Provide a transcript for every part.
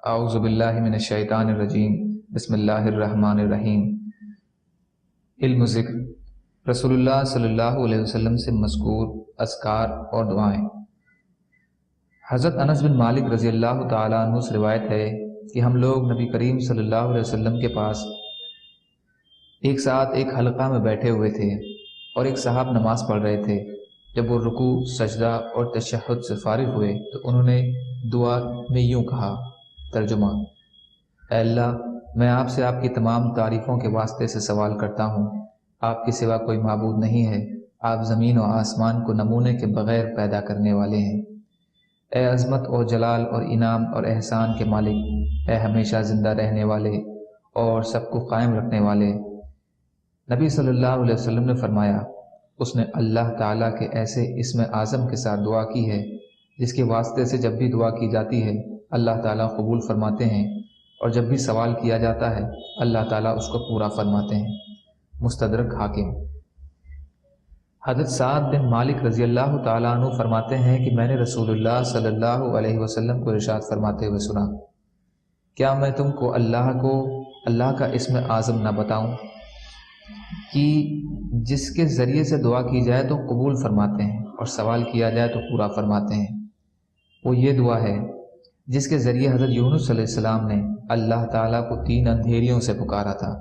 اعوذ باللہ من الشیطان الرجیم بسم اللہ الرحمن الرحیم۔ علم و ذکر رسول اللہ صلی اللہ علیہ وسلم سے مذکور اذکار اور دعائیں۔ حضرت انس بن مالک رضی اللہ تعالیٰ عنہ سے روایت ہے کہ ہم لوگ نبی کریم صلی اللہ علیہ وسلم کے پاس ایک ساتھ ایک حلقہ میں بیٹھے ہوئے تھے اور ایک صاحب نماز پڑھ رہے تھے۔ جب وہ رکوع، سجدہ اور تشہد سے فارغ ہوئے تو انہوں نے دعا میں یوں کہا، ترجمہ: اے اللہ، میں آپ سے آپ کی تمام تعریفوں کے واسطے سے سوال کرتا ہوں، آپ کے سوا کوئی معبود نہیں ہے، آپ زمین و آسمان کو نمونے کے بغیر پیدا کرنے والے ہیں۔ اے عظمت اور جلال اور انعام اور احسان کے مالک، اے ہمیشہ زندہ رہنے والے اور سب کو قائم رکھنے والے۔ نبی صلی اللہ علیہ وسلم نے فرمایا، اس نے اللہ تعالیٰ کے ایسے اسم اعظم کے ساتھ دعا کی ہے جس کے واسطے سے جب بھی دعا کی جاتی ہے اللہ تعالیٰ قبول فرماتے ہیں، اور جب بھی سوال کیا جاتا ہے اللہ تعالیٰ اس کو پورا فرماتے ہیں۔ مستدرک حاکم۔ حضرت سعد بن مالک رضی اللہ تعالیٰ عنہ فرماتے ہیں کہ میں نے رسول اللہ صلی اللہ علیہ وسلم کو ارشاد فرماتے ہوئے سنا، کیا میں تم کو اللہ کا اسم اعظم نہ بتاؤں کہ جس کے ذریعے سے دعا کی جائے تو قبول فرماتے ہیں اور سوال کیا جائے تو پورا فرماتے ہیں؟ وہ یہ دعا ہے جس کے ذریعے حضرت یونس علیہ السلام نے اللہ تعالیٰ کو 3 اندھیریوں سے پکارا تھا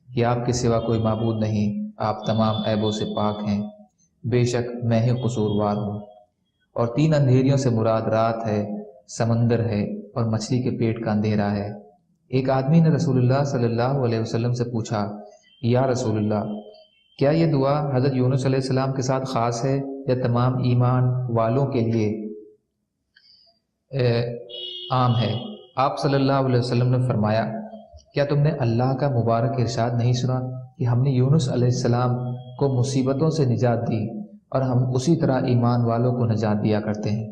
کہ آپ کے سوا کوئی معبود نہیں، آپ تمام عیبوں سے پاک ہیں، بے شک میں ہی قصوروار ہوں۔ اور 3 اندھیریوں سے مراد رات ہے، سمندر ہے اور مچھلی کے پیٹ کا اندھیرا ہے۔ ایک آدمی نے رسول اللہ صلی اللہ علیہ وسلم سے پوچھا، یا رسول اللہ، کیا یہ دعا حضرت یونس علیہ السلام کے ساتھ خاص ہے یا تمام ایمان والوں کے لیے عام ہے؟ آپ صلی اللہ علیہ وسلم نے فرمایا، کیا تم نے اللہ کا مبارک ارشاد نہیں سنا کہ ہم نے یونس علیہ السلام کو مصیبتوں سے نجات دی اور ہم اسی طرح ایمان والوں کو نجات دیا کرتے ہیں؟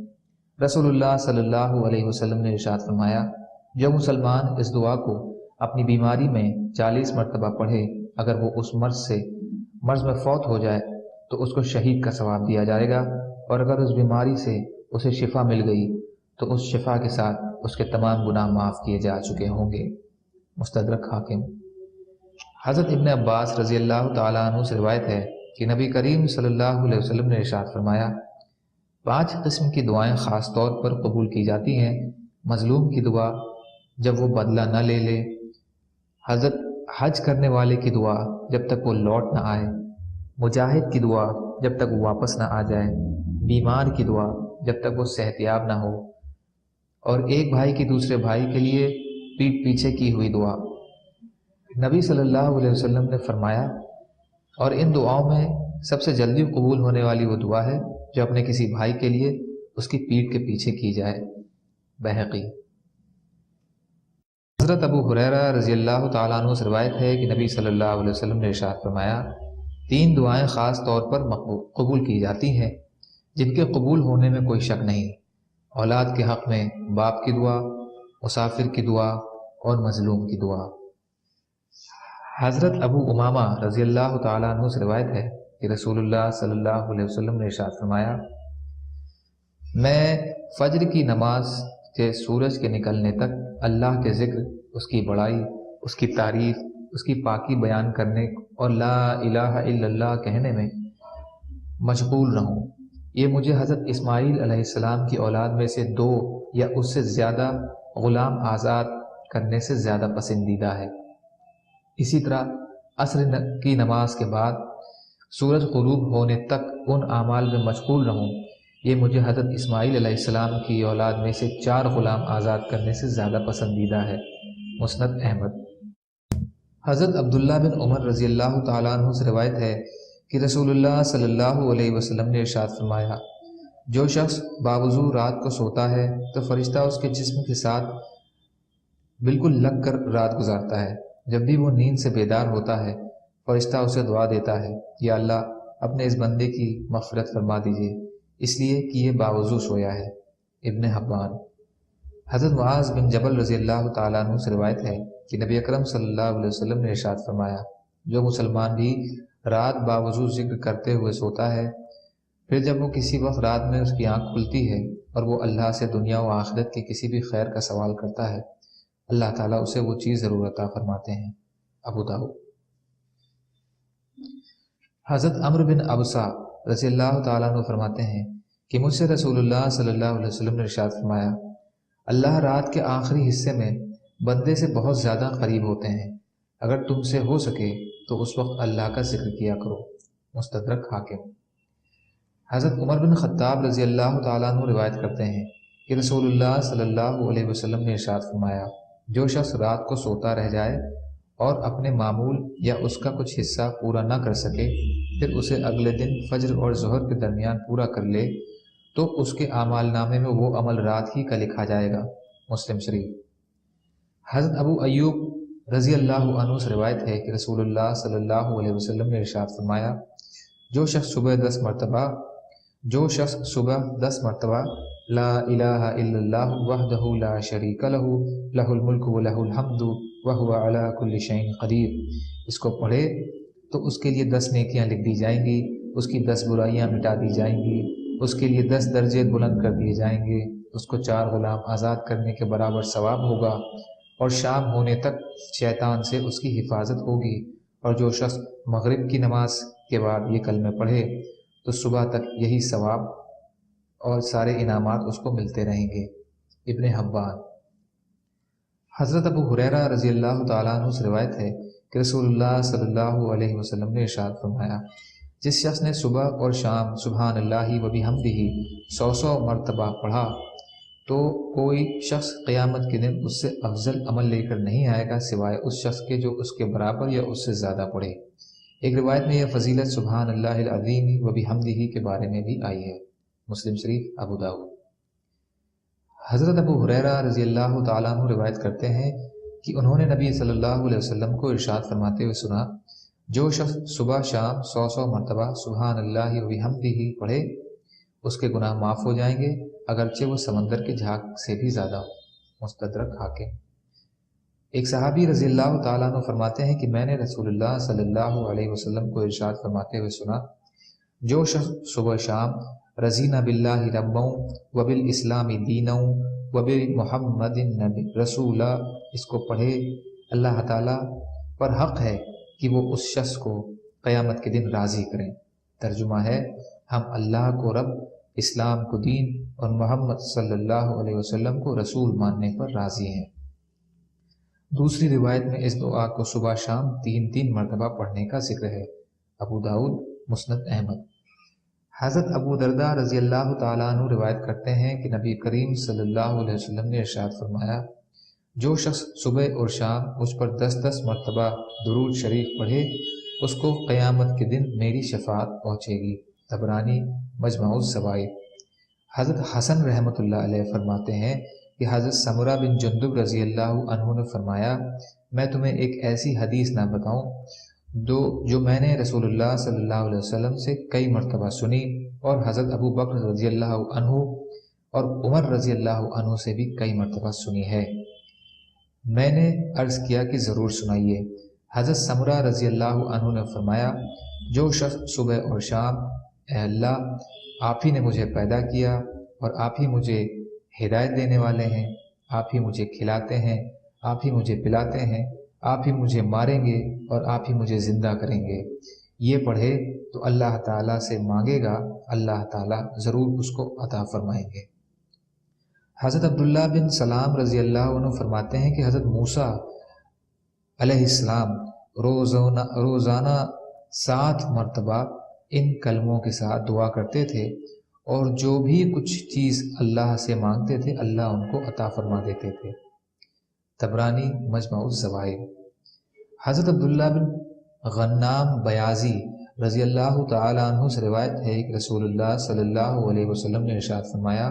رسول اللہ صلی اللہ علیہ وسلم نے ارشاد فرمایا، جو مسلمان اس دعا کو اپنی بیماری میں 40 مرتبہ پڑھے، اگر وہ اس مرض میں فوت ہو جائے تو اس کو شہید کا ثواب دیا جائے گا، اور اگر اس بیماری سے اسے شفا مل گئی تو اس شفا کے ساتھ اس کے تمام گناہ معاف کیے جا چکے ہوں گے۔ مستدرک حاکم۔ حضرت ابن عباس رضی اللہ تعالیٰ عنہ سے روایت ہے کہ نبی کریم صلی اللہ علیہ وسلم نے ارشاد فرمایا، 5 قسم کی دعائیں خاص طور پر قبول کی جاتی ہیں: مظلوم کی دعا جب وہ بدلہ نہ لے لے، حضرت حج کرنے والے کی دعا جب تک وہ لوٹ نہ آئے، مجاہد کی دعا جب تک وہ واپس نہ آ جائے، بیمار کی دعا جب تک وہ صحت یاب نہ ہو، اور ایک بھائی کی دوسرے بھائی کے لیے پیٹھ پیچھے کی ہوئی دعا۔ نبی صلی اللہ علیہ وسلم نے فرمایا، اور ان دعاؤں میں سب سے جلدی قبول ہونے والی وہ دعا ہے جو اپنے کسی بھائی کے لیے اس کی پیٹھ کے پیچھے کی جائے۔ بہقی۔ حضرت ابو ہریرہ رضی اللہ تعالیٰ عنہ سے روایت ہے کہ نبی صلی اللہ علیہ وسلم نے ارشاد فرمایا، 3 دعائیں خاص طور پر قبول کی جاتی ہیں جن کے قبول ہونے میں کوئی شک نہیں: اولاد کے حق میں باپ کی دعا، مسافر کی دعا اور مظلوم کی دعا۔ حضرت ابو امامہ رضی اللہ تعالیٰ عنہ سے روایت ہے کہ رسول اللہ صلی اللہ علیہ وسلم نے ارشاد فرمایا، میں فجر کی نماز سے سورج کے نکلنے تک اللہ کے ذکر، اس کی بڑائی، اس کی تعریف، اس کی پاکی بیان کرنے اور لا الہ الا اللہ کہنے میں مشغول رہوں۔ یہ مجھے حضرت اسماعیل علیہ السلام کی اولاد میں سے 2 یا اس سے زیادہ غلام آزاد کرنے سے زیادہ پسندیدہ ہے۔ اسی طرح عصر کی نماز کے بعد سورج غروب ہونے تک ان اعمال میں مشغول رہوں، یہ مجھے حضرت اسماعیل علیہ السلام کی اولاد میں سے 4 غلام آزاد کرنے سے زیادہ پسندیدہ ہے۔ مسند احمد۔ حضرت عبداللہ بن عمر رضی اللہ تعالیٰ عنہ سے روایت ہے کہ رسول اللہ صلی اللہ علیہ وسلم نے ارشاد فرمایا، جو شخص باوضو رات کو سوتا ہے تو فرشتہ اس کے جسم کے ساتھ بالکل لگ کر رات گزارتا ہے۔ جب بھی وہ نیند سے بیدار ہوتا ہے فرشتہ اسے دعا دیتا ہے، یا اللہ اپنے اس بندے کی مغفرت فرما دیجیے اس لیے کہ یہ باوضو سویا ہے۔ ابن حبان۔ حضرت معاذ بن جبل رضی اللہ تعالیٰ عنہ سے روایت ہے کہ نبی اکرم صلی اللہ علیہ وسلم نے ارشاد فرمایا، جو مسلمان بھی رات باوضو ذکر کرتے ہوئے سوتا ہے، پھر جب وہ کسی وقت رات میں اس کی آنکھ کھلتی ہے اور وہ اللہ سے دنیا و آخرت کے کسی بھی خیر کا سوال کرتا ہے اللہ تعالیٰ اسے وہ چیز ضرور عطا فرماتے ہیں۔ ابو داؤد۔ حضرت عمرو بن ابسا رضی اللہ تعالیٰ عنہ فرماتے ہیں کہ مجھ سے رسول اللہ صلی اللہ علیہ وسلم نے ارشاد فرمایا، اللہ رات کے آخری حصے میں بندے سے بہت زیادہ قریب ہوتے ہیں، اگر تم سے ہو سکے تو اس وقت اللہ کا ذکر کیا کرو۔ مستدرک حاکم۔ حضرت عمر بن خطاب رضی اللہ تعالیٰ عنہ روایت کرتے ہیں کہ رسول اللہ صلی اللہ علیہ وسلم نے ارشاد فرمایا، جو شخص رات کو سوتا رہ جائے اور اپنے معمول یا اس کا کچھ حصہ پورا نہ کر سکے، پھر اسے اگلے دن فجر اور ظہر کے درمیان پورا کر لے تو اس کے اعمال نامے میں وہ عمل رات ہی کا لکھا جائے گا۔ مسلم شریف۔ حضرت ابو ایوب رضی اللہ عنہ سے روایت ہے کہ رسول اللہ صلی اللہ علیہ وسلم نے ارشاد فرمایا، جو شخص صبح 10 مرتبہ لا الہ الا اللہ وحدہ لا شریک لہ لہ الملک و لہ الحمد وہو علی کل شیء قدیر، اس کو پڑھے تو اس کے لیے 10 نیکیاں لکھ دی جائیں گی، اس کی 10 برائیاں مٹا دی جائیں گی، اس کے لیے 10 درجے بلند کر دیے جائیں گے، اس کو 4 غلام آزاد کرنے کے برابر ثواب ہوگا، اور شام ہونے تک شیطان سے اس کی حفاظت ہوگی، اور جو شخص مغرب کی نماز کے بعد یہ کلمے پڑھے تو صبح تک یہی ثواب اور سارے انعامات اس کو ملتے رہیں گے۔ ابن حبان۔ حضرت ابو ہریرہ رضی اللہ تعالیٰ عنہ سے روایت ہے کہ رسول اللہ صلی اللہ علیہ وسلم نے ارشاد فرمایا، جس شخص نے صبح اور شام سبحان اللہ و بحمدہ 100 مرتبہ پڑھا تو کوئی شخص قیامت کے دن اس سے افضل عمل لے کر نہیں آئے گا سوائے اس شخص کے جو اس کے برابر یا اس سے زیادہ پڑھے۔ ایک روایت میں یہ فضیلت سبحان اللہ العظیم و بحمدہ کے بارے میں بھی آئی ہے۔ مسلم شریف، ابو داؤد۔ حضرت ابو ہریرہ رضی اللہ تعالیٰ عنہ روایت کرتے ہیں کہ انہوں نے نبی صلی اللہ علیہ وسلم کو ارشاد فرماتے ہوئے سنا، جو شخص صبح شام 100 مرتبہ سبحان اللہ و بحمدہ پڑھے اس کے گناہ معاف ہو جائیں گے، اگرچہ وہ سمندر کے جھاگ سے بھی زیادہ ہو۔ مستدرک حاکم۔ ایک صحابی رضی اللہ تعالیٰ عنہ فرماتے ہیں کہ میں نے رسول اللہ صلی اللہ علیہ وسلم کو ارشاد فرماتے ہوئے سنا، جو شخص صبح شام رضینا باللہ ربا وبالاسلام دینا وبمحمد رسولا اس کو پڑھے، اللہ تعالیٰ پر حق ہے کہ وہ اس شخص کو قیامت کے دن راضی کریں۔ ترجمہ ہے، ہم اللہ کو رب، اسلام کو دین اور محمد صلی اللہ علیہ وسلم کو رسول ماننے پر راضی ہیں۔ دوسری روایت میں اس دعا کو صبح شام 3 مرتبہ پڑھنے کا ذکر ہے۔ ابو داؤد، مسند احمد۔ حضرت ابو درداء رضی اللہ تعالیٰ عنہ روایت کرتے ہیں کہ نبی کریم صلی اللہ علیہ وسلم نے ارشاد فرمایا، جو شخص صبح اور شام مجھ پر 10 مرتبہ درود شریف پڑھے اس کو قیامت کے دن میری شفاعت پہنچے گی۔ طبرانی، مجمع الزوائد۔ حضرت حسن رحمۃ اللہ علیہ فرماتے ہیں کہ حضرت سمرہ بن جندب رضی اللہ عنہ نے فرمایا، میں تمہیں ایک ایسی حدیث نہ بتاؤں جو میں نے رسول اللہ صلی اللہ علیہ وسلم سے کئی مرتبہ سنی اور حضرت ابو بکر رضی اللہ عنہ اور عمر رضی اللہ عنہ سے بھی کئی مرتبہ سنی ہے۔ میں نے عرض کیا کہ ضرور سنائیے۔ حضرت سمرہ رضی اللہ عنہ نے فرمایا، جو شخص صبح اور شام اے اللہ آپ ہی نے مجھے پیدا کیا اور آپ ہی مجھے ہدایت دینے والے ہیں، آپ ہی مجھے کھلاتے ہیں، آپ ہی مجھے پلاتے ہیں، آپ ہی مجھے ماریں گے اور آپ ہی مجھے زندہ کریں گے، یہ پڑھے تو اللہ تعالیٰ سے مانگے گا، اللہ تعالیٰ ضرور اس کو عطا فرمائیں گے۔ حضرت عبداللہ بن سلام رضی اللہ عنہ فرماتے ہیں کہ حضرت موسیٰ علیہ السلام روزانہ 7 مرتبہ ان کلموں کے ساتھ دعا کرتے تھے، اور جو بھی کچھ چیز اللہ سے مانگتے تھے اللہ ان کو عطا فرما دیتے تھے۔ طبرانی، مجمع الزوائد۔ حضرت عبداللہ بن غنام بیازی رضی اللہ تعالیٰ عنہ سے روایت ہے کہ رسول اللہ صلی اللہ علیہ وسلم نے ارشاد فرمایا،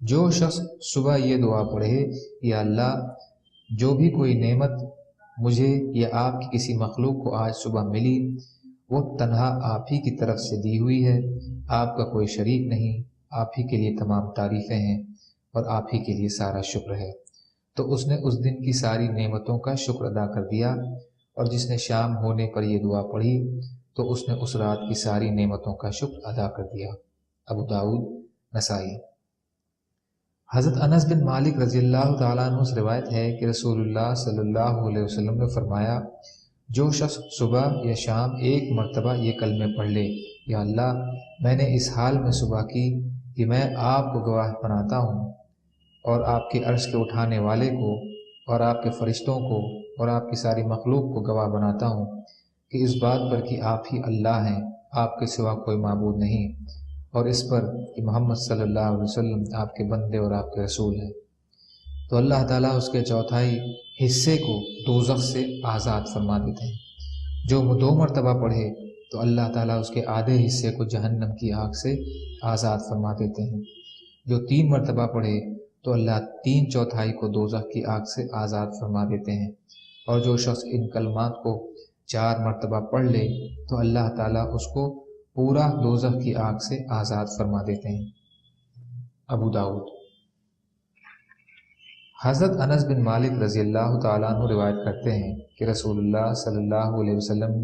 جو شخص صبح یہ دعا پڑھے، یا اللہ جو بھی کوئی نعمت مجھے یا آپ کی کسی مخلوق کو آج صبح ملی وہ تنہا آپ ہی کی طرف سے دی ہوئی ہے، آپ کا کوئی شریک نہیں، آپ ہی کے لیے تمام تعریفیں ہیں اور آپ ہی کے لیے سارا شکر ہے، تو اس نے اس دن کی ساری نعمتوں کا شکر ادا کر دیا، اور جس نے شام ہونے پر یہ دعا پڑھی تو اس نے اس رات کی ساری نعمتوں کا شکر ادا کر دیا۔ ابو داؤد، نسائی۔ حضرت انس بن مالک رضی اللہ تعالیٰ عنہ سے روایت ہے کہ رسول اللہ صلی اللہ علیہ وسلم نے فرمایا، جو شخص صبح یا شام ایک مرتبہ یہ کلمے پڑھ لے، یا اللہ میں نے اس حال میں صبح کی کہ میں آپ کو گواہ بناتا ہوں اور آپ کے عرش کے اٹھانے والے کو اور آپ کے فرشتوں کو اور آپ کی ساری مخلوق کو گواہ بناتا ہوں کہ اس بات پر کہ آپ ہی اللہ ہیں، آپ کے سوا کوئی معبود نہیں، اور اس پر کہ محمد صلی اللہ علیہ وسلم آپ کے بندے اور آپ کے رسول ہیں، تو اللہ تعالیٰ اس کے چوتھائی حصے کو دوزخ سے آزاد فرما دیتے ہیں۔ جو 2 مرتبہ پڑھے تو اللہ تعالیٰ اس کے آدھے حصے کو جہنم کی آگ سے آزاد فرما دیتے ہیں۔ جو 3 مرتبہ پڑھے تو اللہ 3/4 کو دوزخ کی آگ سے آزاد فرما دیتے ہیں، اور جو شخص ان کلمات کو 4 مرتبہ پڑھ لے تو اللہ تعالیٰ اس کو پورا دوزخ کی آگ سے آزاد فرما دیتے ہیں۔ ابو داؤد۔ حضرت انس بن مالک رضی اللہ تعالیٰ عنہ روایت کرتے ہیں کہ رسول اللہ صلی اللہ علیہ وسلم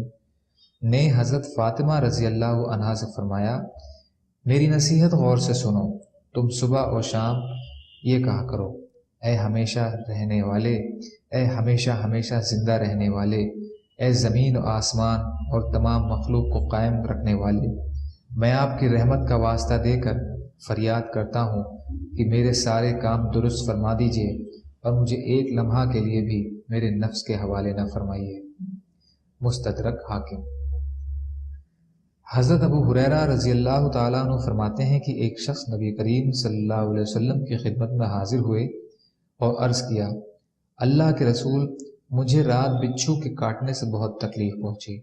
نے حضرت فاطمہ رضی اللہ عنہا سے فرمایا، میری نصیحت غور سے سنو، تم صبح اور شام یہ کہا کرو، اے ہمیشہ رہنے والے، اے ہمیشہ ہمیشہ زندہ رہنے والے، اے زمین و آسمان اور تمام مخلوق کو قائم رکھنے والے، میں آپ کی رحمت کا واسطہ دے کر فریاد کرتا ہوں کہ میرے سارے کام درست فرما دیجیے اور مجھے ایک لمحہ کے لیے بھی میرے نفس کے حوالے نہ فرمائیے۔ مستدرک حاکم۔ حضرت ابو ہریرہ رضی اللہ تعالیٰ عنہ فرماتے ہیں کہ ایک شخص نبی کریم صلی اللہ علیہ وسلم کی خدمت میں حاضر ہوئے اور عرض کیا، اللہ کے رسول، مجھے رات بچھو کے کاٹنے سے بہت تکلیف پہنچی۔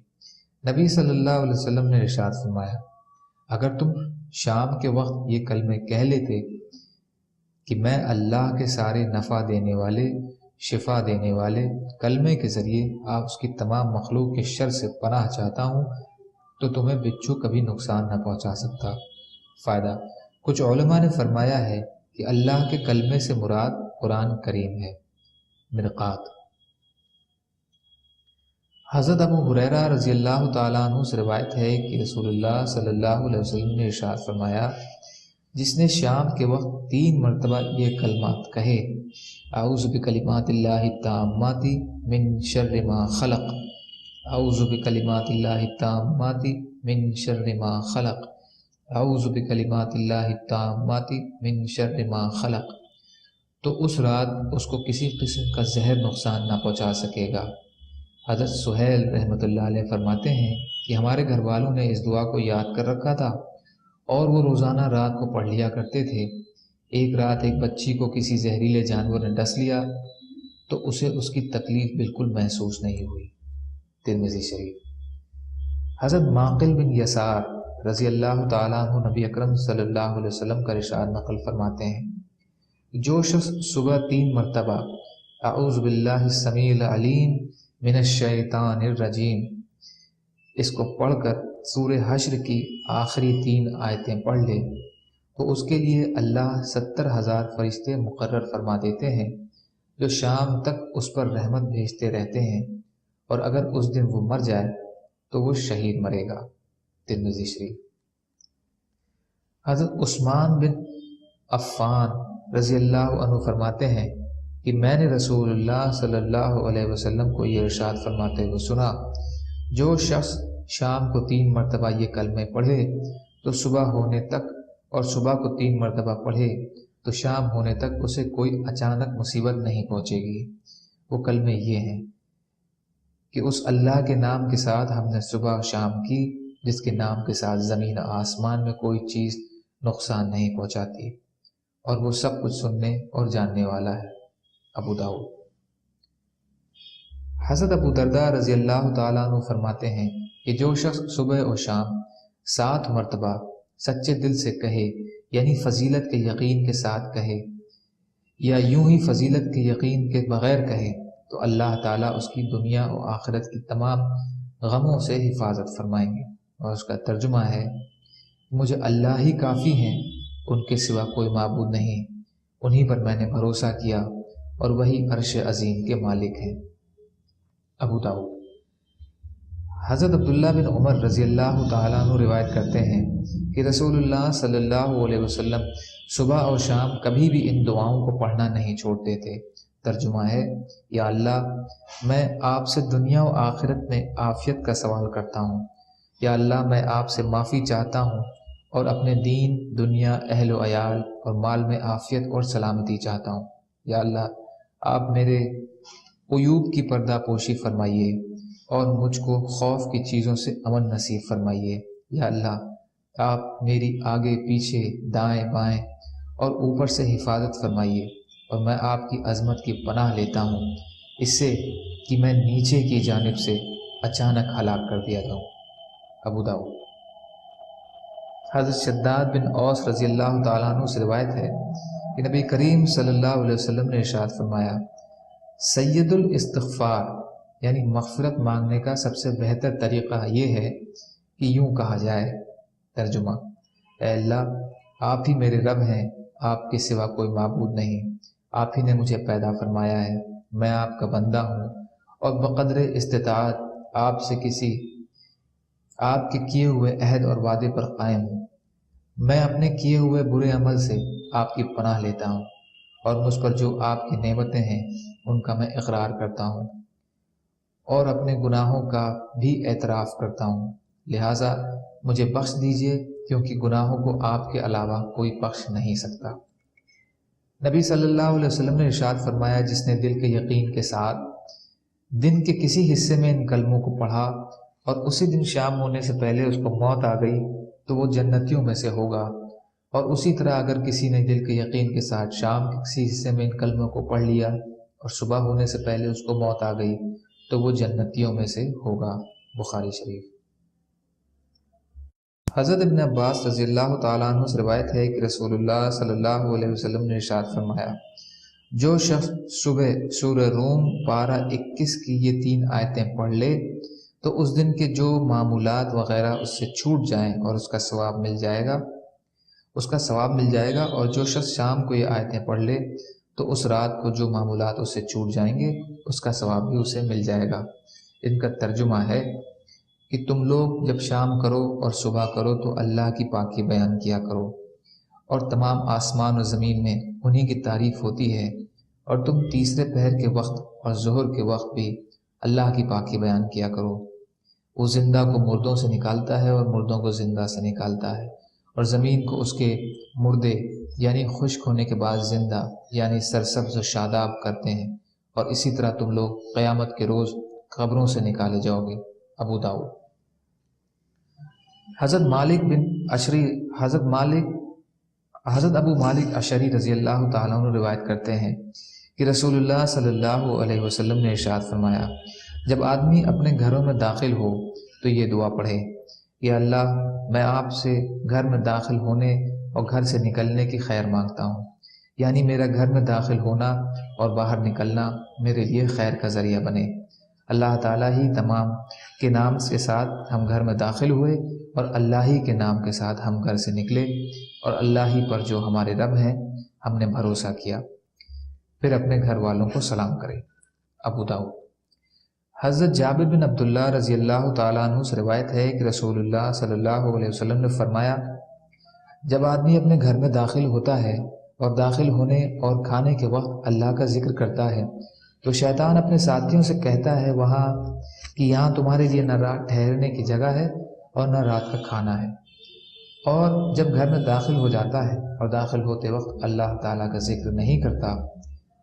نبی صلی اللہ علیہ وسلم نے ارشاد فرمایا، اگر تم شام کے وقت یہ کلمے کہہ لیتے کہ میں اللہ کے سارے نفع دینے والے، شفا دینے والے کلمے کے ذریعے آپ اس کی تمام مخلوق کے شر سے پناہ چاہتا ہوں، تو تمہیں بچھو کبھی نقصان نہ پہنچا سکتا۔ فائدہ: کچھ علماء نے فرمایا ہے کہ اللہ کے کلمے سے مراد قرآن کریم ہے۔ مرقات۔ حضرت ابو ہریرہ رضی اللہ تعالیٰ عنہ سے روایت ہے کہ رسول اللہ صلی اللہ علیہ وسلم نے ارشاد فرمایا، جس نے شام کے وقت 3 مرتبہ یہ کلمات کہے، اعوذ بکلمات اللہ التامات من شر ما خلق، اعوذ بکلمات اللہ التامات من شر ما خلق، اعوذ بکلمات اللہ التامات من شر ما خلق، تو اس رات اس کو کسی قسم کا زہر نقصان نہ پہنچا سکے گا۔ حضرت سہیل رحمۃ اللہ علیہ فرماتے ہیں کہ ہمارے گھر والوں نے اس دعا کو یاد کر رکھا تھا اور وہ روزانہ رات کو پڑھ لیا کرتے تھے۔ ایک رات ایک بچی کو کسی زہریلے جانور نے ڈس لیا تو اسے اس کی تکلیف بالکل محسوس نہیں ہوئی۔ ترمذی شریف۔ حضرت معقل بن یسار رضی اللہ تعالیٰ عنہ نبی اکرم صلی اللہ علیہ وسلم کا ارشاد نقل فرماتے ہیں، جو شخص صبح 3 مرتبہ اعوذ باللہ السمیع العلیم من الشیطان الرجیم اس کو پڑھ کر سورہ حشر کی آخری 3 آیتیں پڑھ لے تو اس کے لیے اللہ 70,000 فرشتے مقرر فرما دیتے ہیں جو شام تک اس پر رحمت بھیجتے رہتے ہیں، اور اگر اس دن وہ مر جائے تو وہ شہید مرے گا۔ ترمذی شریف۔ حضرت عثمان بن عفان رضی اللہ عنہ فرماتے ہیں کہ میں نے رسول اللہ صلی اللہ علیہ وسلم کو یہ ارشاد فرماتے ہوئے سنا، جو شخص شام کو 3 مرتبہ یہ کلمے پڑھے تو صبح ہونے تک، اور صبح کو 3 مرتبہ پڑھے تو شام ہونے تک اسے کوئی اچانک مصیبت نہیں پہنچے گی۔ وہ کلمے یہ ہیں کہ اس اللہ کے نام کے ساتھ ہم نے صبح و شام کی، جس کے نام کے ساتھ زمین آسمان میں کوئی چیز نقصان نہیں پہنچاتی، اور وہ سب کچھ سننے اور جاننے والا ہے۔ ابو داؤد۔ حضرت ابو درداء رضی اللہ تعالیٰ عنہ فرماتے ہیں کہ جو شخص صبح اور شام 7 مرتبہ سچے دل سے کہے، یعنی فضیلت کے یقین کے ساتھ کہے، یا یوں ہی فضیلت کے یقین کے بغیر کہے، تو اللہ تعالیٰ اس کی دنیا و آخرت کی تمام غموں سے حفاظت فرمائیں گے۔ اور اس کا ترجمہ ہے، مجھے اللہ ہی کافی ہیں، ان کے سوا کوئی معبود نہیں، انہی پر میں نے بھروسہ کیا اور وہی عرش عظیم کے مالک ہیں۔ ابو داؤد۔ حضرت عبداللہ بن عمر رضی اللہ تعالیٰ عنہ روایت کرتے ہیں کہ رسول اللہ صلی اللہ علیہ وسلم صبح اور شام کبھی بھی ان دعاؤں کو پڑھنا نہیں چھوڑتے تھے۔ ترجمہ ہے: یا اللہ، میں آپ سے دنیا و آخرت میں عافیت کا سوال کرتا ہوں۔ یا اللہ، میں آپ سے معافی چاہتا ہوں اور اپنے دین، دنیا، اہل و عیال اور مال میں عافیت اور سلامتی چاہتا ہوں۔ یا اللہ، آپ میرے عیوب کی پردہ پوشی فرمائیے اور مجھ کو خوف کی چیزوں سے امن نصیب فرمائیے۔ یا اللہ، آپ میری آگے، پیچھے، دائیں بائیں اور اوپر سے حفاظت فرمائیے، اور میں آپ کی عظمت کی پناہ لیتا ہوں اس سے کہ میں نیچے کی جانب سے اچانک ہلاک کر دیا جاؤں۔ ابو داؤد۔ حضرت شداد بن اوس رضی اللہ تعالیٰ عنہ سے روایت ہے کہ نبی کریم صلی اللہ علیہ وسلم نے ارشاد فرمایا، سید الاستغفار یعنی مغفرت مانگنے کا سب سے بہتر طریقہ یہ ہے کہ یوں کہا جائے۔ ترجمہ: اے اللہ، آپ ہی میرے رب ہیں، آپ کے سوا کوئی معبود نہیں، آپ ہی نے مجھے پیدا فرمایا ہے، میں آپ کا بندہ ہوں اور بقدر استطاعت آپ کے کیے ہوئے عہد اور وعدے پر قائم ہوں۔ میں اپنے کیے ہوئے برے عمل سے آپ کی پناہ لیتا ہوں، اور مجھ پر جو آپ کی نعمتیں ہیں ان کا میں اقرار کرتا ہوں اور اپنے گناہوں کا بھی اعتراف کرتا ہوں، لہٰذا مجھے بخش دیجیے، کیونکہ گناہوں کو آپ کے علاوہ کوئی بخش نہیں سکتا۔ نبی صلی اللہ علیہ وسلم نے ارشاد فرمایا، جس نے دل کے یقین کے ساتھ دن کے کسی حصے میں ان کلموں کو پڑھا اور اسی دن شام ہونے سے پہلے اس کو موت آ گئی تو وہ جنتیوں میں سے ہوگا، اور اسی طرح اگر کسی نے دل کے یقین کے ساتھ شام کے کسی حصے میں ان کلموں کو پڑھ لیا اور صبح ہونے سے پہلے اس کو موت آ گئی تو وہ جنتیوں میں سے ہوگا۔ بخاری شریف۔ حضرت ابن عباس رضی اللہ تعالیٰ عنہ سے روایت ہے کہ رسول اللہ صلی اللہ علیہ وسلم نے ارشاد فرمایا، جو شخص صبح سورہ روم پارہ 21 کی یہ 3 آیتیں پڑھ لے تو اس دن کے جو معمولات وغیرہ اس سے چھوٹ جائیں اور اس کا ثواب مل جائے گا، اور جو شخص شام کو یہ آیتیں پڑھ لے تو اس رات کو جو معمولات اس سے چھوٹ جائیں گے اس کا ثواب بھی اسے مل جائے گا۔ ان کا ترجمہ ہے کہ تم لوگ جب شام کرو اور صبح کرو تو اللہ کی پاکی بیان کیا کرو، اور تمام آسمان و زمین میں انہی کی تعریف ہوتی ہے، اور تم تیسرے پہر کے وقت اور ظہر کے وقت بھی اللہ کی پاکی بیان کیا کرو۔ وہ زندہ کو مردوں سے نکالتا ہے اور مردوں کو زندہ سے نکالتا ہے، اور زمین کو اس کے مردے یعنی خشک ہونے کے بعد زندہ یعنی سرسبز و شاداب کرتے ہیں، اور اسی طرح تم لوگ قیامت کے روز قبروں سے نکالے جاؤ گے۔ ابو داؤد۔ حضرت ابو مالک اشعری رضی اللہ تعالیٰ عنہ روایت کرتے ہیں کہ رسول اللہ صلی اللہ علیہ وسلم نے ارشاد فرمایا، جب آدمی اپنے گھروں میں داخل ہو تو یہ دعا پڑھے، یا اللہ، میں آپ سے گھر میں داخل ہونے اور گھر سے نکلنے کی خیر مانگتا ہوں، یعنی میرا گھر میں داخل ہونا اور باہر نکلنا میرے لیے خیر کا ذریعہ بنے۔ اللہ تعالیٰ ہی تمام کے نام کے ساتھ ہم گھر میں داخل ہوئے اور اللہ ہی کے نام کے ساتھ ہم گھر سے نکلے، اور اللہ ہی پر جو ہمارے رب ہیں ہم نے بھروسہ کیا، پھر اپنے گھر والوں کو سلام کرے۔ ابو داؤد۔ حضرت جابر بن عبداللہ رضی اللہ تعالیٰ عنہ سے روایت ہے کہ رسول اللہ صلی اللہ علیہ وسلم نے فرمایا، جب آدمی اپنے گھر میں داخل ہوتا ہے اور داخل ہونے اور کھانے کے وقت اللہ کا ذکر کرتا ہے تو شیطان اپنے ساتھیوں سے کہتا ہے وہاں کہ یہاں تمہارے لیے نہ رات ٹھہرنے کی جگہ ہے اور نہ رات کا کھانا ہے، اور جب گھر میں داخل ہو جاتا ہے اور داخل ہوتے وقت اللہ تعالیٰ کا ذکر نہیں کرتا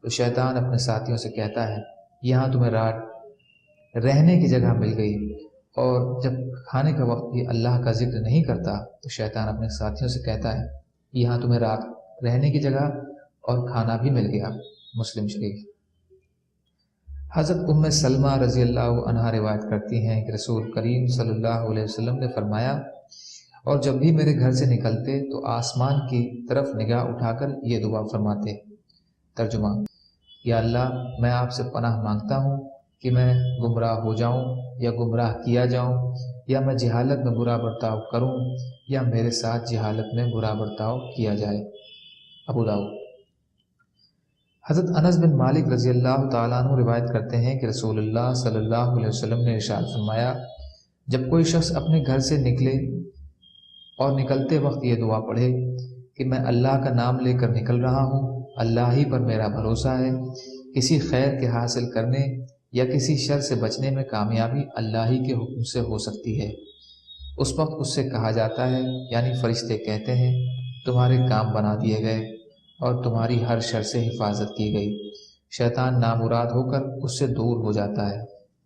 تو شیطان اپنے ساتھیوں سے کہتا ہے یہاں تمہیں رات رہنے کی جگہ مل گئی، اور جب کھانے کا وقت بھی اللہ کا ذکر نہیں کرتا تو شیطان اپنے ساتھیوں سے کہتا ہے یہاں تمہیں رات رہنے کی جگہ اور کھانا بھی مل گیا۔ مسلم شریف۔ حضرت ام سلمہ رضی اللہ عنہا روایت کرتی ہیں کہ رسول کریم صلی اللہ علیہ وسلم نے فرمایا، اور جب بھی میرے گھر سے نکلتے تو آسمان کی طرف نگاہ اٹھا کر یہ دعا فرماتے۔ ترجمہ: یا اللہ، میں آپ سے پناہ مانگتا ہوں کہ میں گمراہ ہو جاؤں یا گمراہ کیا جاؤں، یا میں جہالت میں برا برتاؤ کروں یا میرے ساتھ جہالت میں برا برتاؤ کیا جائے۔ ابو داؤد۔ حضرت انس بن مالک رضی اللہ تعالیٰ عنہ روایت کرتے ہیں کہ رسول اللہ صلی اللہ علیہ وسلم نے ارشاد فرمایا، جب کوئی شخص اپنے گھر سے نکلے اور نکلتے وقت یہ دعا پڑھے کہ میں اللہ کا نام لے کر نکل رہا ہوں، اللہ ہی پر میرا بھروسہ ہے، کسی خیر کے حاصل کرنے یا کسی شر سے بچنے میں کامیابی اللہ ہی کے حکم سے ہو سکتی ہے، اس وقت اس سے کہا جاتا ہے، یعنی فرشتے کہتے ہیں، تمہارے کام بنا دیے گئے اور تمہاری ہر شر سے حفاظت کی گئی، شیطان نامراد ہو کر اس سے دور ہو جاتا ہے۔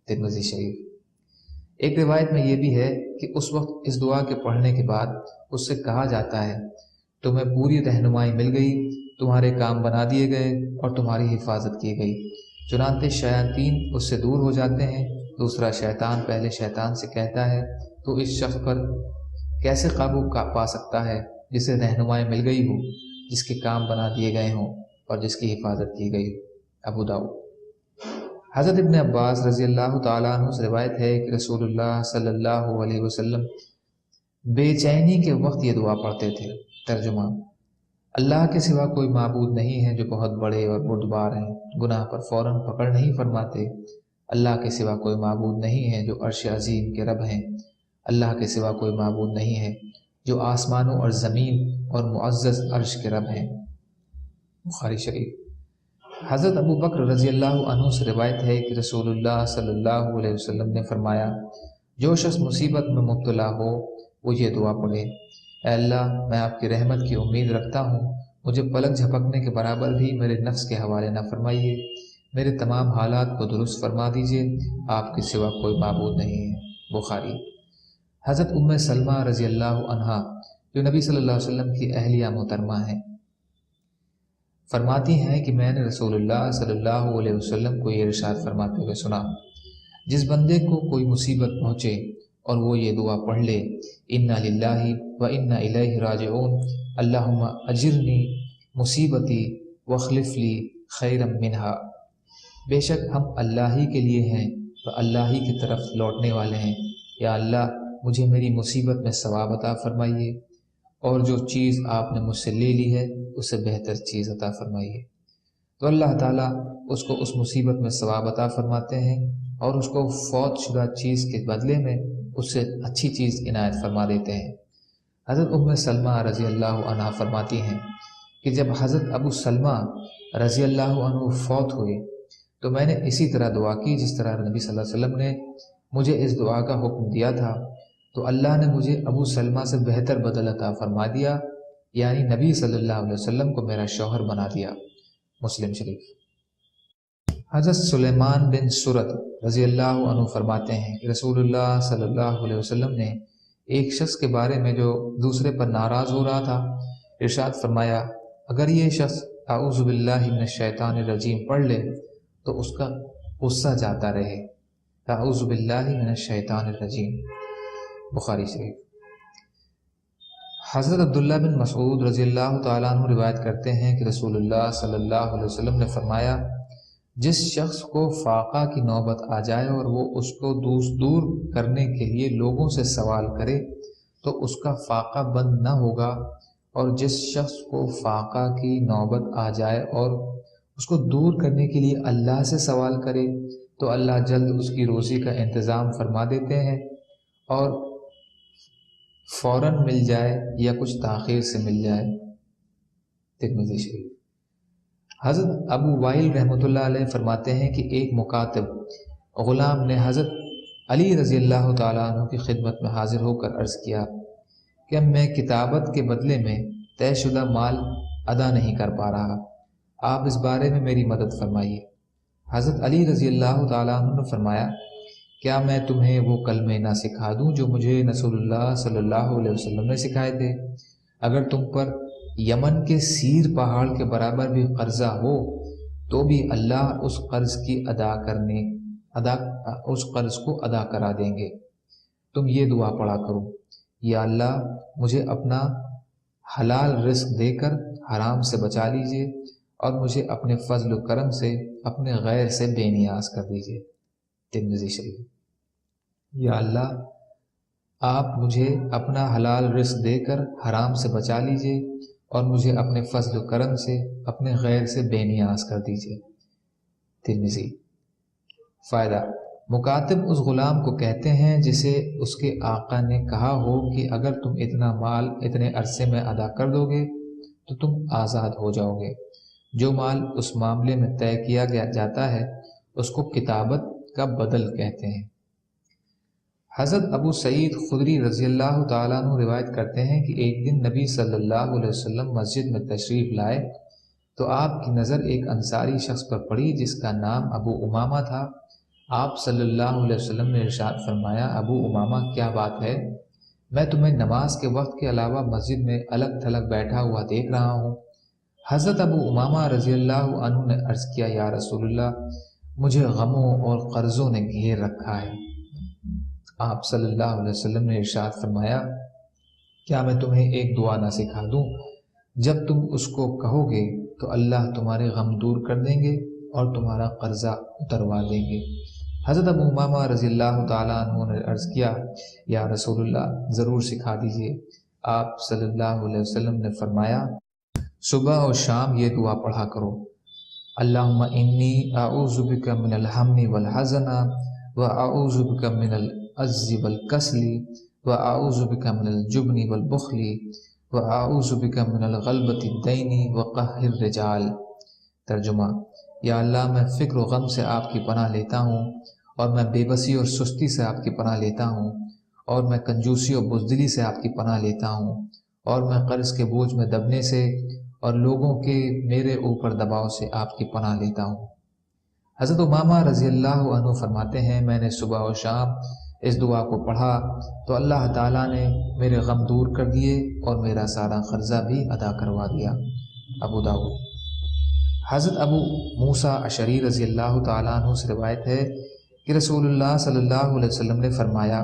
ترمذی شریف۔ ایک روایت میں یہ بھی ہے کہ اس وقت اس دعا کے پڑھنے کے بعد اس سے کہا جاتا ہے، تمہیں پوری رہنمائی مل گئی، تمہارے کام بنا دیے گئے اور تمہاری حفاظت کی گئی، چنانچہ شیاطین اس سے دور ہو جاتے ہیں۔ دوسرا شیطان پہلے شیطان سے کہتا ہے، تو اس شخص پر کیسے قابو پا سکتا ہے جسے رہنمائی مل گئی ہو، جس کے کام بنا دیے گئے ہوں اور جس کی حفاظت کی گئی ہو۔ ابو داؤد۔ حضرت ابن عباس رضی اللہ تعالیٰ عنہ سے روایت ہے کہ رسول اللہ صلی اللہ علیہ وسلم بے چینی کے وقت یہ دعا پڑھتے تھے۔ ترجمہ: اللہ کے سوا کوئی معبود نہیں ہے جو بہت بڑے اور بردبار ہیں، گناہ پر فوراً پکڑ نہیں فرماتے۔ اللہ کے سوا کوئی معبود نہیں ہے جو عرش عظیم کے رب ہیں۔ اللہ کے سوا کوئی معبود نہیں ہے جو آسمانوں اور زمین اور معزز عرش کے رب ہیں۔ بخاری شریف۔ حضرت ابو بکر رضی اللہ عنہ سے روایت ہے کہ رسول اللہ صلی اللہ علیہ وسلم نے فرمایا، جو شخص مصیبت میں مبتلا ہو وہ یہ دعا پڑھے، اے اللہ میں آپ کی رحمت کی امید رکھتا ہوں، مجھے پلک جھپکنے کے برابر بھی میرے نفس کے حوالے نہ فرمائیے، میرے تمام حالات کو درست فرما دیجیے، آپ کے سوا کوئی معبود نہیں ہے۔ بخاری۔ حضرت ام سلمہ رضی اللہ عنہا جو نبی صلی اللہ علیہ وسلم کی اہلیہ محترمہ ہیں، فرماتی ہیں کہ میں نے رسول اللہ صلی اللہ علیہ وسلم کو یہ ارشاد فرماتے ہوئے سنا، جس بندے کو کوئی مصیبت پہنچے اور وہ یہ دعا پڑھ لے، انا للہ و انا الیہ راجعون، اللہم اجرنی مصیبتی واخلف لی خیرا منہا، بے شک ہم اللہ ہی کے لیے ہیں اور اللہ ہی کی طرف لوٹنے والے ہیں، یا اللہ مجھے میری مصیبت میں ثواب عطا فرمائیے، اور جو چیز آپ نے مجھ سے لے لی ہے اسے بہتر چیز عطا فرمائیے۔ تو اللہ تعالیٰ اس کو اس مصیبت میں ثواب عطا فرماتے ہیں اور اس کو فوت شدہ چیز کے بدلے میں اس سے اچھی چیز عنایت فرما دیتے ہیں۔ حضرت ام سلمہ رضی اللہ عنہ فرماتی ہیں کہ جب حضرت ابو سلمہ رضی اللہ عنہ فوت ہوئے تو میں نے اسی طرح دعا کی جس طرح نبی صلی اللہ علیہ وسلم نے مجھے اس دعا کا حکم دیا تھا، تو اللہ نے مجھے ابو سلمہ سے بہتر بدل عطا فرما دیا، یعنی نبی صلی اللہ علیہ وسلم کو میرا شوہر بنا دیا۔ مسلم شریف۔ حضرت سلیمان بن سرد رضی اللہ عنہ فرماتے ہیں کہ رسول اللہ صلی اللہ علیہ وسلم نے ایک شخص کے بارے میں جو دوسرے پر ناراض ہو رہا تھا ارشاد فرمایا، اگر یہ شخص اعوذ باللہ من الشیطان الرجیم پڑھ لے تو اس کا غصہ جاتا رہے۔ اعوذ باللہ من الشیطان الرجیم۔ بخاری شریف۔ حضرت عبداللہ بن مسعود رضی اللہ تعالیٰ عنہ روایت کرتے ہیں کہ رسول اللہ صلی اللہ علیہ وسلم نے فرمایا، جس شخص کو فاقہ کی نوبت آ جائے اور وہ اس کو دور کرنے کے لیے لوگوں سے سوال کرے تو اس کا فاقہ بند نہ ہوگا، اور جس شخص کو فاقہ کی نوبت آ جائے اور اس کو دور کرنے کے لیے اللہ سے سوال کرے تو اللہ جلد اس کی روزی کا انتظام فرما دیتے ہیں، اور فوراً مل جائے یا کچھ تاخیر سے مل جائے۔ ترمذی شریف۔ حضرت ابو وائل رحمۃ اللہ علیہ فرماتے ہیں کہ ایک مکاتب غلام نے حضرت علی رضی اللہ تعالیٰ عنہ کی خدمت میں حاضر ہو کر عرض کیا کہ میں کتابت کے بدلے میں طے شدہ مال ادا نہیں کر پا رہا، آپ اس بارے میں میری مدد فرمائیے۔ حضرت علی رضی اللہ تعالیٰ عنہ نے فرمایا، کیا میں تمہیں وہ کلمے نہ سکھا دوں جو مجھے رسول اللہ صلی اللہ علیہ وسلم نے سکھائے تھے؟ اگر تم پر یمن کے سیر پہاڑ کے برابر بھی قرضہ ہو تو بھی اللہ اس قرض کو ادا کرا دیں گے۔ تم یہ دعا پڑھا کرو، یا اللہ مجھے اپنا حلال رزق دے کر حرام سے بچا لیجئے اور مجھے اپنے فضل و کرم سے اپنے غیر سے بے نیاز کر دیجئے۔ ترمذی شریف۔ یا اللہ آپ مجھے اپنا حلال رزق دے کر حرام سے بچا لیجئے اور مجھے اپنے فضل و کرم سے اپنے غیر سے بے نیاز کر دیجئے۔ ترمذی۔ فائدہ: مکاتب اس غلام کو کہتے ہیں جسے اس کے آقا نے کہا ہو کہ اگر تم اتنا مال اتنے عرصے میں ادا کر دو گے تو تم آزاد ہو جاؤ گے۔ جو مال اس معاملے میں طے کیا جاتا ہے اس کو کتابت کا بدل کہتے ہیں۔ حضرت ابو سعید خدری رضی اللہ تعالیٰ عنہ روایت کرتے ہیں کہ ایک دن نبی صلی اللہ علیہ وسلم مسجد میں تشریف لائے تو آپ کی نظر ایک انصاری شخص پر پڑی جس کا نام ابو امامہ تھا۔ آپ صلی اللہ علیہ وسلم نے ارشاد فرمایا، ابو امامہ کیا بات ہے؟ میں تمہیں نماز کے وقت کے علاوہ مسجد میں الگ تھلگ بیٹھا ہوا دیکھ رہا ہوں۔ حضرت ابو امامہ رضی اللہ عنہ نے عرض کیا، یا رسول اللہ، مجھے غموں اور قرضوں نے گھیر رکھا ہے۔ آپ صلی اللہ علیہ وسلم نے ارشاد فرمایا، کیا میں تمہیں ایک دعا نہ سکھا دوں؟ جب تم اس کو کہو گے تو اللہ تمہارے غم دور کر دیں گے اور تمہارا قرضہ اتروا دیں گے۔ حضرت ابو امامہ رضی اللہ تعالیٰ عنہ نے عرض کیا، یا رسول اللہ، ضرور سکھا دیجیے۔ آپ صلی اللہ علیہ وسلم نے فرمایا، صبح اور شام یہ دعا پڑھا کرو، اللہم انی اعوذ بک من الہم والحزن واعوذ بک من العجز والکسل واعوذ بک من الجبن والبخل واعوذ بک من الغلبۃ الدین وقہر الرجال۔ ترجمہ، یا اللہ، میں فکر و غم سے آپ کی پناہ لیتا ہوں، اور میں بے بسی اور سستی سے آپ کی پناہ لیتا ہوں، اور میں کنجوسی اور بزدلی سے آپ کی پناہ لیتا ہوں، اور میں قرض کے بوجھ میں دبنے سے اور لوگوں کے میرے اوپر دباؤ سے آپ کی پناہ لیتا ہوں۔ حضرت امامہ رضی اللہ عنہ فرماتے ہیں، میں نے صبح و شام اس دعا کو پڑھا تو اللہ تعالیٰ نے میرے غم دور کر دیے اور میرا سارا قرضہ بھی ادا کروا دیا۔ ابو داؤد۔ حضرت ابو موسیٰ اشعری رضی اللہ تعالیٰ عنہ سے روایت ہے کہ رسول اللہ صلی اللہ علیہ وسلم نے فرمایا،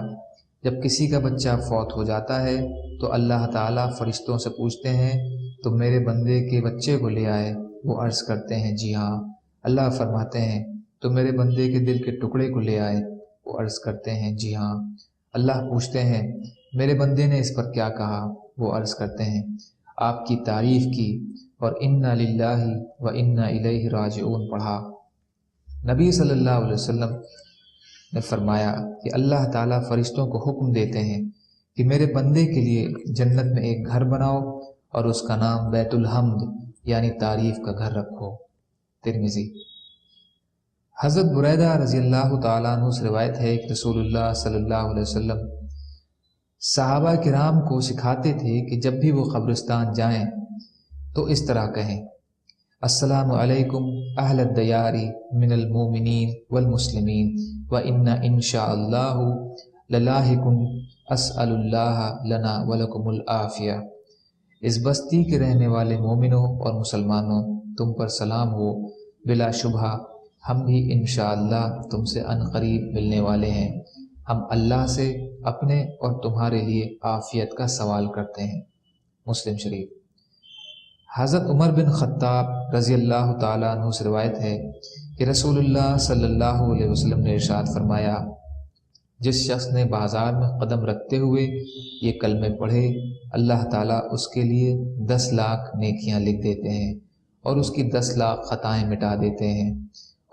جب کسی کا بچہ فوت ہو جاتا ہے تو اللہ تعالیٰ فرشتوں سے پوچھتے ہیں، تم میرے بندے کے بچے کو لے آئے؟ وہ عرض کرتے ہیں، جی ہاں۔ اللہ فرماتے ہیں، تم میرے بندے کے دل کے ٹکڑے کو لے آئے؟ وہ عرض کرتے ہیں، جی ہاں۔ اللہ پوچھتے ہیں، میرے بندے نے اس پر کیا کہا؟ وہ عرض کرتے ہیں، آپ کی تعریف کی اور انا للہ و انا الیہ راجعون پڑھا۔ نبی صلی اللہ علیہ وسلم نے فرمایا کہ اللہ تعالیٰ فرشتوں کو حکم دیتے ہیں کہ میرے بندے کے لیے جنت میں ایک گھر بناؤ اور اس کا نام بیت الحمد یعنی تعریف کا گھر رکھو۔ ترمذی۔ حضرت بریدہ رضی اللہ تعالیٰ عنہ سے روایت ہے کہ رسول اللہ صلی اللہ علیہ وسلم صحابہ کرام کو سکھاتے تھے کہ جب بھی وہ قبرستان جائیں تو اس طرح کہیں، السلام علیکم اہل الدیار من المؤمنین والمسلمین وَإِنَّ إِنشَاءَ اللَّهُ لَلَاحِقٌ أَسْأَلُ اللَّهَ لَنَا وَلَكُمُ الْعَافِيَةَ۔ اس بستی کے رہنے والے مومنوں اور مسلمانوں، تم پر سلام ہو، بلا شبہ ہم بھی انشاءاللہ تم سے عنقریب ملنے والے ہیں۔ ہم اللہ سے اپنے اور تمہارے لیے عافیت کا سوال کرتے ہیں۔ مسلم شریف۔ حضرت عمر بن خطاب رضی اللہ تعالیٰ عنہ سے روایت ہے کہ رسول اللہ صلی اللہ علیہ وسلم نے ارشاد فرمایا، جس شخص نے بازار میں قدم رکھتے ہوئے یہ کلمے پڑھے، اللہ تعالیٰ اس کے لیے 10 لاکھ نیکیاں لکھ دیتے ہیں اور اس کی 10 لاکھ خطائیں مٹا دیتے ہیں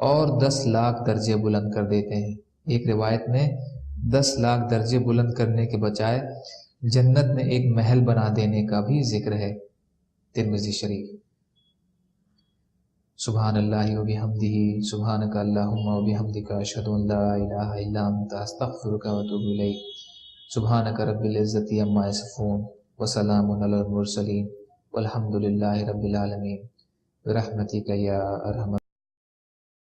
اور 10 لاکھ درجے بلند کر دیتے ہیں۔ ایک روایت میں 10 لاکھ درجے بلند کرنے کے بجائے جنت میں ایک محل بنا دینے کا بھی ذکر ہے۔ ترمذی شریف۔ سبحان اللہ و بحمدہ، سبحانک اللہم و بحمدک، اشہد ان لا الہ الا انت، استغفرک و اتوب الیک۔ سبحانک رب العزت عما یصفون وسلام علی المرسلین والحمد للہ رب العالمین برحمتک یا ارحم